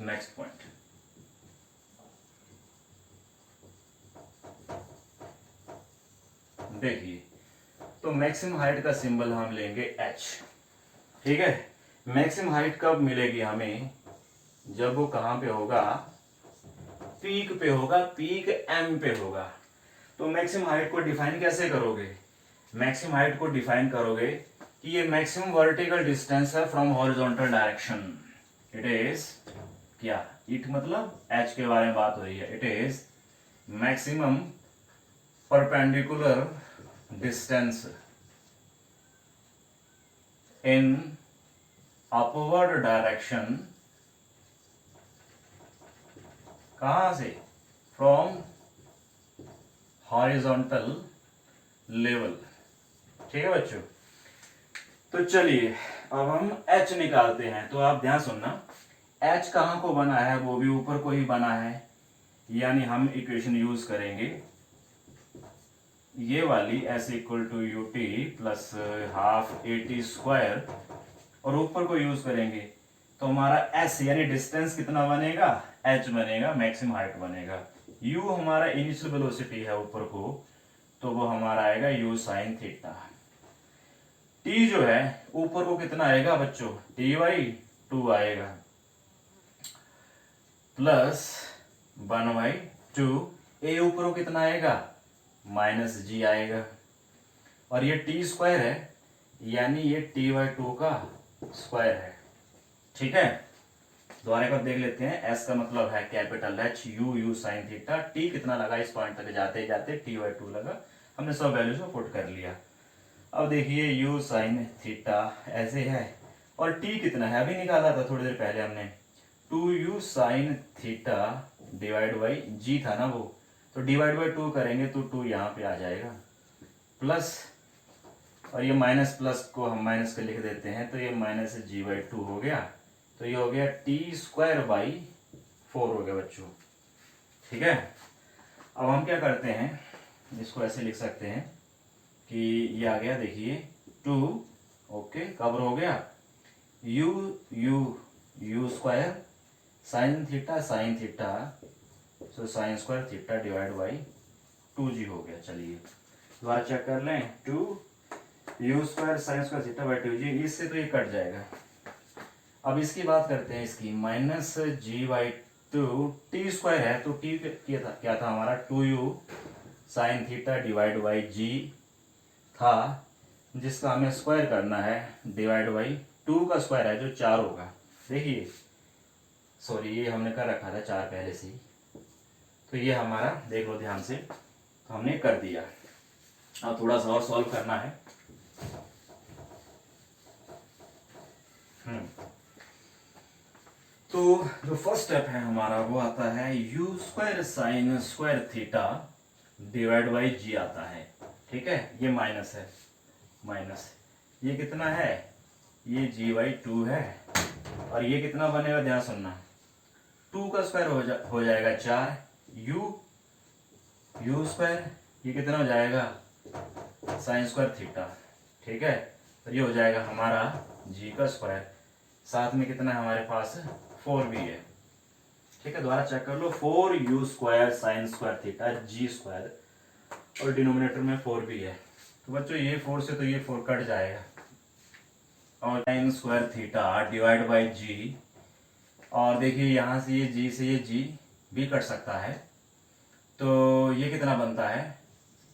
Next point, देखिए तो maximum height का सिंबल हम लेंगे एच, ठीक है। मैक्सिमम हाइट कब मिलेगी हमें, जब वो कहां पे होगा, पीक पे होगा, पीक एम पे होगा। तो मैक्सिमम हाइट को डिफाइन कैसे करोगे, मैक्सिमम हाइट को डिफाइन करोगे कि ये मैक्सिमम वर्टिकल डिस्टेंस है from horizontal direction. It is क्या, इट मतलब एच के बारे में बात हो रही है, it is maximum perpendicular distance in upward direction, कहां से, फ्रॉम हॉरिजॉन्टल लेवल, ठीक है बच्चों। तो चलिए अब हम h निकालते हैं। तो आप ध्यान सुनना, h कहां को बना है, वो भी ऊपर को ही बना है, यानी हम इक्वेशन यूज करेंगे ये वाली, s equal to u t plus half a t square, और ऊपर को यूज करेंगे तो हमारा s यानी डिस्टेंस कितना बनेगा, h बनेगा, मैक्सिमम हाइट बनेगा। u हमारा इनिशियल वेलोसिटी है ऊपर को, तो वो हमारा आएगा u साइन थीटा। t जो है ऊपर को कितना आएगा बच्चों, t/2 आएगा, प्लस 1/2, a ऊपर को कितना आएगा, -g आएगा, और ये t स्क्वायर है यानी ये t/2 का स्क्वायर है, ठीक है। दोबारा एक बार देख लेते हैं, s का मतलब है capital H, u sine theta, t कितना लगा, इस पॉइंट तक जाते जाते t/2 लगा, हमने सब वैल्यूज को पुट कर लिया। अब देखिए u साइन थीटा ऐसे है, और t कितना है, अभी निकाला था थोड़ी देर पहले हमने, 2u sine theta divide by g था ना वो, तो डिवाइड बाई 2 करेंगे तो 2 यहाँ पे आ जाएगा, प्लस, और ये माइनस प्लस को हम माइनस के लिख देते हैं, तो ये -g/2 हो गया, तो ये हो गया t²/4 हो गया बच्चों, ठीक है। अब हम क्या करते हैं, इसको ऐसे लिख सकते हैं कि ये आ गया, देखिए 2, ओके, कवर हो गया, u square sine theta, so sine square theta divide by 2g हो गया। चलिए दोबारा चेक कर लें, 2 u square sine square theta by 2g, इससे तो ये कट जाएगा। अब इसकी बात करते हैं, इसकी -g/2, t स्क्वायर है तो t क्या था हमारा, 2u sine theta divide by g था, जिसका हमें स्क्वायर करना है, डिवाइड बाई 2 का स्क्वायर है जो 4 होगा। देखिए सॉरी, ये हमने कर रखा था 4 पहले से ही, तो ये हमारा देख लो ध्यान से, तो हमने कर दिया। अब थोड़ा सा और सॉल्व करना है। तो जो फर्स्ट स्टेप है हमारा वो आता है u square sine square theta divide by g आता है, ठीक है। ये माइनस है, माइनस, ये कितना है, ये g/2 है, और ये कितना बनेगा, ध्यान सुनना, 2 का स्क्वायर हो जाएगा 4, u स्क्वायर, ये कितना हो जाएगा, साइन स्क्वायर थीटा, ठीक है, और ये हो जाएगा हमारा g का स्क्वायर, साथ में कितना है हमारे पास, 4 भी है, ठीक है। दोबारा चेक कर लो, 4u square sine square theta g square, और डिनोमिनेटर में 4 भी है, तो बच्चों ये 4 से तो ये 4 कट जाएगा, और sine square theta divide by g, और देखिए यहाँ से ये g से ये g भी कट सकता है, तो ये कितना बनता है,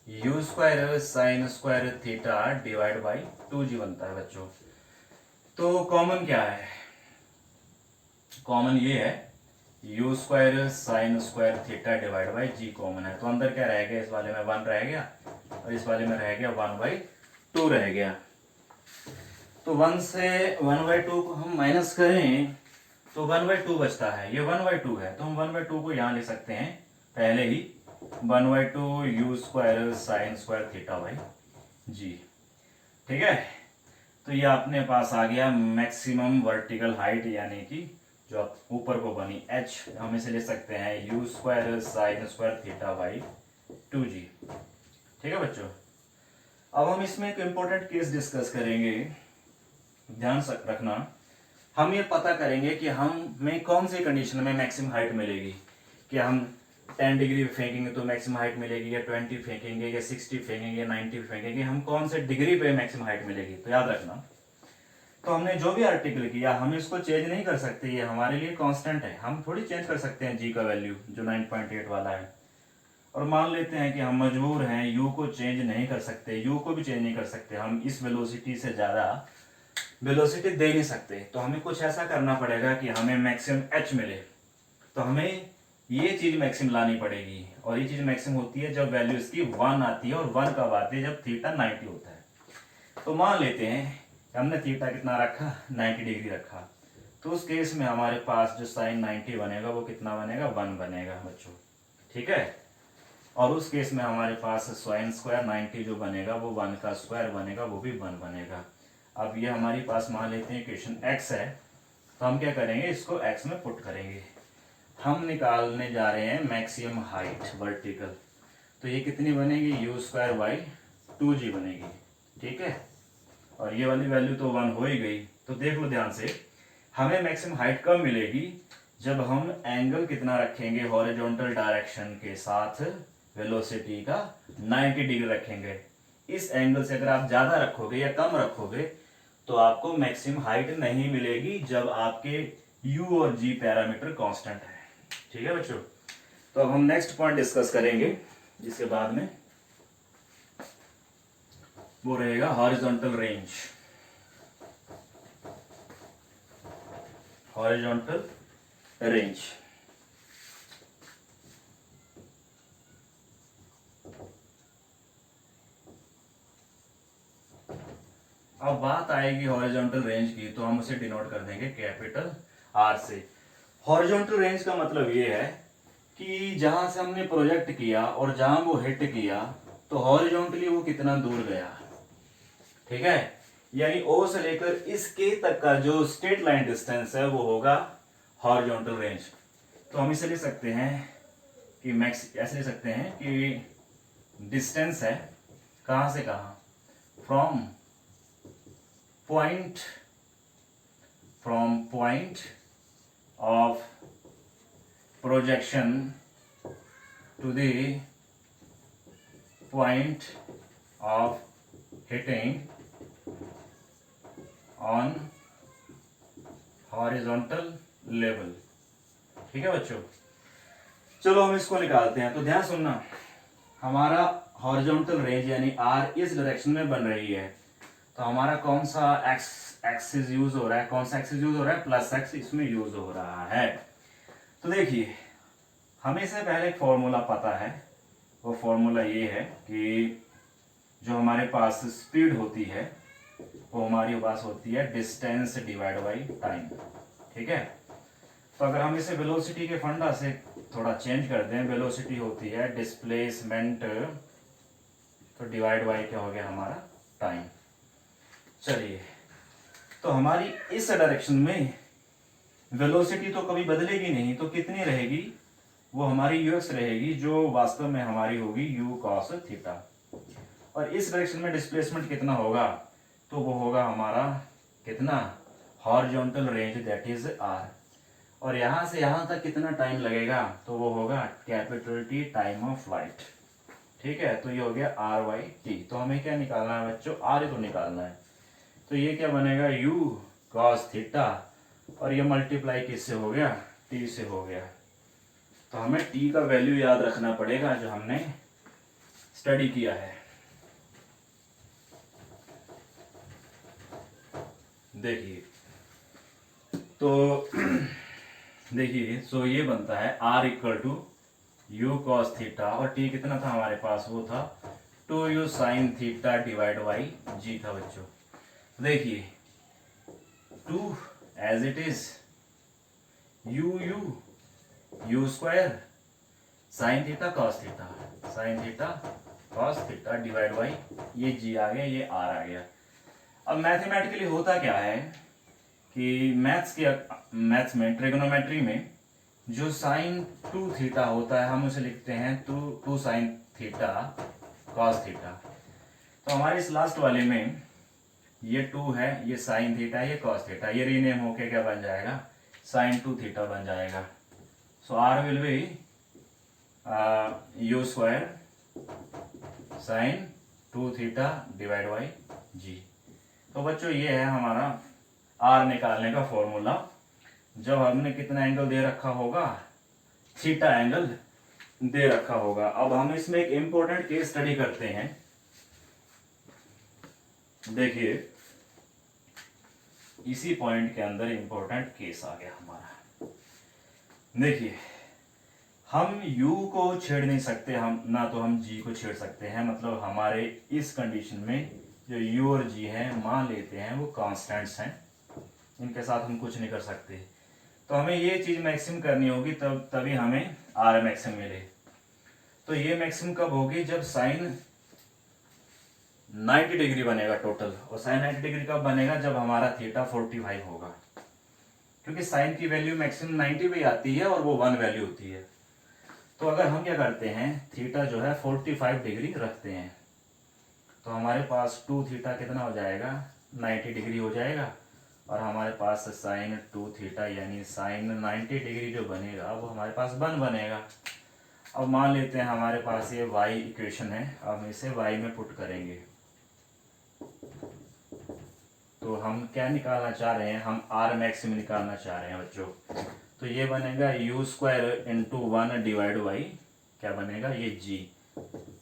u square sine square theta divide by 2g बनता है बच्चों। तो कॉमन क्या है, कॉमन ये है u square sine square theta divide by g common है, तो अंदर क्या रह गया, इस वाले में 1 रह गया, और इस वाले में रह गया 1/2 रह गया। तो 1 से 1/2 को हम माइनस करें तो 1/2 बचता है, ये 1/2 है, तो हम 1/2 को यहाँ ले सकते हैं पहले ही, 1/2 u square sine square theta by g, ठीक है। तो ये अपने पास आ गया मैक्सिमम वर्टिकल हाइट, यानी कि जो आप ऊपर को बनी h, हम इसे ले सकते हैं u square sine square theta by 2g, ठीक है बच्चों। अब हम इसमें एक इंपॉर्टेंट केस डिस्कस करेंगे, ध्यान रखना, हम ये पता करेंगे कि हमें कौन सी कंडीशन में मैक्सिमम हाइट मिलेगी। कि हम 10 डिग्री फेंकेंगे तो मैक्सिमम हाइट मिलेगी, या 20 फेंकेंगे, या 60 फेंकेंगे, या 90 फेंकेंगे, हम कौन से डिग्री पे मैक्सिमम हाइट मिलेगी। तो याद रखना, तो हमने जो भी आर्टिकल किया हम इसको चेंज नहीं कर सकते, ये हमारे लिए कांस्टेंट है। हम थोड़ी चेंज कर सकते हैं जी का वैल्यू जो 9.8 वाला है। और मान लेते हैं कि हम मजबूर हैं, यू को चेंज नहीं कर सकते, यू को भी चेंज नहीं कर सकते, हम इस वेलोसिटी से ज़्यादा वेलोसिटी दे नहीं सकते। तो हमें कुछ ऐसा करना पड़ेगा कि हमें मैक्सिमम एच मिले। तो हमें ये चीज़ मैक्सिमम लानी पड़ेगी, और ये चीज़ मैक्सिमम होती है जब वैल्यू इसकी 1 आती है। और 1 कब आती है? जब थीटा 90 होता है। तो मान लेते हैं हमने थीटा कितना रखा? 90 डिग्री रखा। तो उस केस में हमारे पास जो साइन 90 बनेगा वो कितना बनेगा? 1 बनेगा बच्चों, ठीक है। और उस केस में हमारे पास साइन स्क्वायर 90 जो बनेगा वो 1 का स्क्वायर बनेगा, वो भी 1 बनेगा। अब ये हमारे पास मान लेते हैं इक्वेशन x है, तो हम क्या करेंगे? इसको x में पुट करेंगे। हम निकालने जा रहे हैं मैक्सिमम हाइट वर्टिकल। तो ये कितनी बनेगी? u स्क्वायर बाई 2g बनेगी, ठीक है। और ये वाली वैल्यू तो 1 हो ही गई। तो देख लो ध्यान से, हमें मैक्सिमम हाइट कब मिलेगी? जब हम एंगल कितना रखेंगे? हॉरिजॉन्टल डायरेक्शन के साथ वेलोसिटी का 90 डिग्री रखेंगे। इस एंगल से अगर आप ज़्यादा रखोगे या कम रखोगे तो आपको मैक्सिमम हाइट नहीं मिलेगी, जब आपके u और g पैरामीटर कांस्टेंट है, ठीक है बच्चों। तो अब हम नेक्स्ट पॉइंट डिस्कस करेंगे जिसके बाद में वो रहेगा हॉरिजॉन्टल रेंज। हॉरिजॉन्टल रेंज अब बात आएगी हॉरिजॉन्टल रेंज की, तो हम उसे डिनोट कर देंगे कैपिटल R से। हॉरिजॉन्टल रेंज का मतलब ये है कि जहां से हमने प्रोजेक्ट किया और जहां वो हिट किया तो हॉरिजॉन्टली वो कितना दूर गया, ठीक है। यानी O से लेकर इस K तक का जो स्ट्रेट लाइन डिस्टेंस है वो होगा हॉरिजॉन्टल रेंज। तो हम इसे लिख सकते हैं कि ऐसे लिख सकते हैं कि डिस्टेंस है कहां से कहां, from point of projection to the point of hitting on horizontal level, ठीक है बच्चों। चलो हम इसको निकालते हैं। तो ध्यान सुनना, हमारा हॉरिजॉन्टल रेंज यानी R इस डायरेक्शन में बन रही है, तो हमारा कौन सा एक्सिस यूज हो रहा है? कौन सा एक्सिस यूज हो रहा है? प्लस एक्स इसमें यूज हो रहा है। तो देखिए, हमें से पहले एक फॉर्मूला पता है, वो फॉर्मूला ये है कि जो हमारे पास स्पीड होती है वो हमारे पास होती है डिस्टेंस डिवाइड बाई टाइम, ठीक है। तो अगर हम इसे वेलोसिटी के फंडा से थोड़ा चेंज कर दें, वेलोसिटी होती है डिस्प्लेसमेंट, तो डिवाइड बाई क्या हो गया हमारा? टाइम। चलिए, तो हमारी इस डायरेक्शन में वेलोसिटी तो कभी बदलेगी नहीं, तो कितनी रहेगी? वो हमारी ux रहेगी, जो वास्तव में हमारी होगी u cos थीटा। और इस डायरेक्शन में डिस्प्लेसमेंट कितना होगा? तो वो होगा हमारा कितना? Horizontal range that is r। और यहां से यहां तक कितना टाइम लगेगा? तो वो होगा capital T time of flight, ठीक है। तो ये हो गया r/t। तो हमें क्या निकालना है बच्चों? r ही तो निकालना है। तो ये क्या बनेगा? u cos थीटा, और ये मल्टीप्लाई किससे हो गया? t से हो गया। तो हमें t का वैल्यू याद रखना पड़ेगा जो हमने स्टडी किया है। देखिए, तो देखिए, सो ये बनता है r equal to u cos theta, और t कितना था हमारे पास? वो था 2u sin theta divide by g था बच्चों। देखिए, 2 as it is u square sine theta cos theta, sine theta cos theta divide by ये g आ गया, ये r आ गया। अब मैथमेटिकली होता क्या है कि मैथ्स में ट्रिग्नोमेट्री में जो साइन 2 थीटा होता है हम उसे लिखते हैं 2 साइन थीटा कॉस थीटा। तो हमारे इस लास्ट वाले में ये 2 है, ये साइन थीटा, ये कॉस थीटा, ये रीनेम होके क्या बन जाएगा, साइन 2 थीटा बन जाएगा। So R will be u square sine 2 theta divide by g. तो बच्चों ये है हमारा आर निकालने का फॉर्मूला। जब हमने कितना एंगल दे रखा होगा, थीटा एंगल दे रखा होगा। अब हम इसमें एक इंपॉर्टेंट केस स्टडी करते हैं। देखिए इसी पॉइंट के अंदर इंपॉर्टेंट केस आ गया हमारा। देखिए हम u को छेड़ नहीं सकते, हम ना तो हम g को छेड़ सकते हैं। मतलब हमारे इस कंडीशन में जो u और g है मान लेते हैं वो कांस्टेंट्स हैं, इनके साथ हम कुछ नहीं कर सकते। तो हमें ये चीज मैक्सिमम करनी होगी, तभी हमें आर मैक्सिमम मिले। तो ये मैक्सिमम कब होगी, जब साइन 90 डिग्री बनेगा टोटल। और साइन 90 डिग्री कब बनेगा, जब हमारा थीटा 45 होगा, क्योंकि साइन की वैल्यू मैक्सिमम 90 पे आती है और वो 1 वैल्यू होती है। तो अगर हम क्या करते हैं, थीटा जो है 45 डिग्री रखते हैं, तो हमारे पास 2 थीटा कितना हो जाएगा, 90 डिग्री हो जाएगा। और हमारे पास साइन 2 थीटा यानी साइन 90 डिग्री जो बनेगा वो हमारे पास 1 बनेगा। अब मान लेते हैं हमारे पास ये y इक्वेशन है, अब हम इसे y में पुट करेंगे। तो हम क्या निकालना चाह रहे हैं, हम आर मैक्सिमम निकालना चाह रहे हैं बच्चों। तो ये बनेगा you square into 1 divide by क्या बनेगा, ये जी।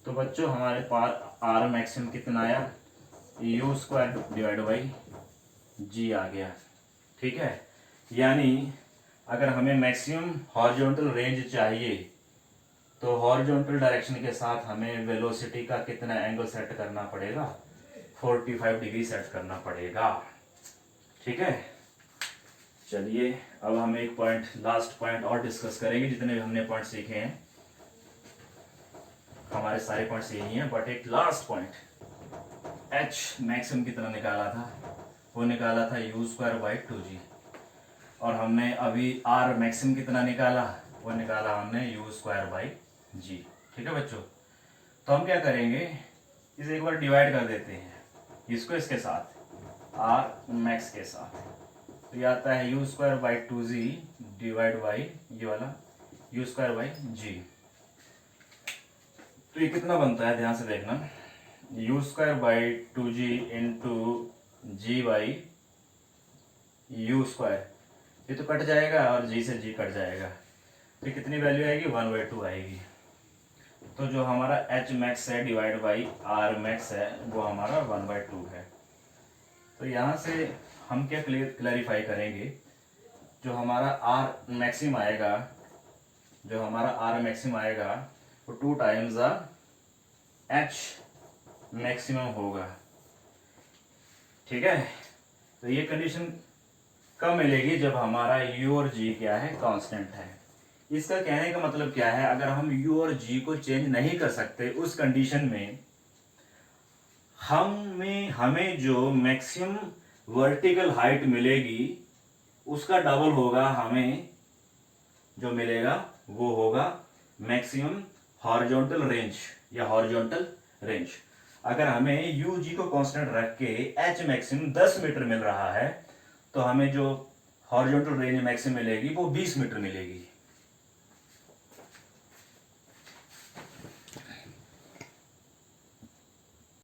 तो बच्चों हमारे पास आर मैक्सिमम कितना आया, यू स्क्वायर डिवाइड बाई जी आ गया। ठीक है, यानी अगर हमें मैक्सिमम हॉरिजॉन्टल रेंज चाहिए तो हॉरिजॉन्टल डायरेक्शन के साथ हमें वेलोसिटी का कितना एंगल सेट करना पड़ेगा, 45 डिग्री सेट करना पड़ेगा। ठीक है, चलिए अब हम एक पॉइंट, लास्ट पॉइंट और डिस्कस करेंगे। जितने भी हमने पॉइंट सीखे हैं, हमारे सारे पॉइंट्स यही हैं, बट एक लास्ट पॉइंट, एच मैक्सिमम कितना निकाला था, वो निकाला था यू स्क्वायर बाई 2g। और हमने अभी आर मैक्सिमम कितना निकाला, वो निकाला हमने यू स्क्वायर बाई जी। ठीक है बच्चों, तो हम क्या करेंगे, इसे एक बार डिवाइड कर देते हैं, इसको इसके साथ, आर मैक्स के साथ। तो ये आता है you square by 2g divide by ये वाला यू स्क्वायर बाई जी। तो ये कितना बनता है, ध्यान से देखना, u square by 2g into g by u square, ये तो कट जाएगा और जी से जी कट जाएगा। तो कितनी वैल्यू आएगी, 1/2 आएगी। तो जो हमारा एच मैक्स है डिवाइड बाई आर मैक्स है वो हमारा 1/2 है। तो यहाँ से हम क्या क्लैरिफाई करेंगे, जो हमारा आर मैक्सिमम आएगा, जो हमारा आर मैक्सिमम आएगा वो 2 टाइम्स एच मैक्सिमम होगा। ठीक है, तो ये कंडीशन कब मिलेगी, जब हमारा u और g क्या है, कांस्टेंट है। इसका कहने का मतलब क्या है, अगर हम u और g को चेंज नहीं कर सकते उस कंडीशन में हमें जो मैक्सिमम वर्टिकल हाइट मिलेगी उसका डबल होगा, हमें जो मिलेगा वो होगा मैक्सिमम हॉरिजॉन्टल रेंज या हॉरिजॉन्टल रेंज। अगर हमें यू जी को कांस्टेंट रख के एच मैक्सिमम 10 मीटर मिल रहा है, तो हमें जो हॉरिजॉन्टल रेंज मैक्सिमम मिलेगी वो 20 मीटर मिलेगी।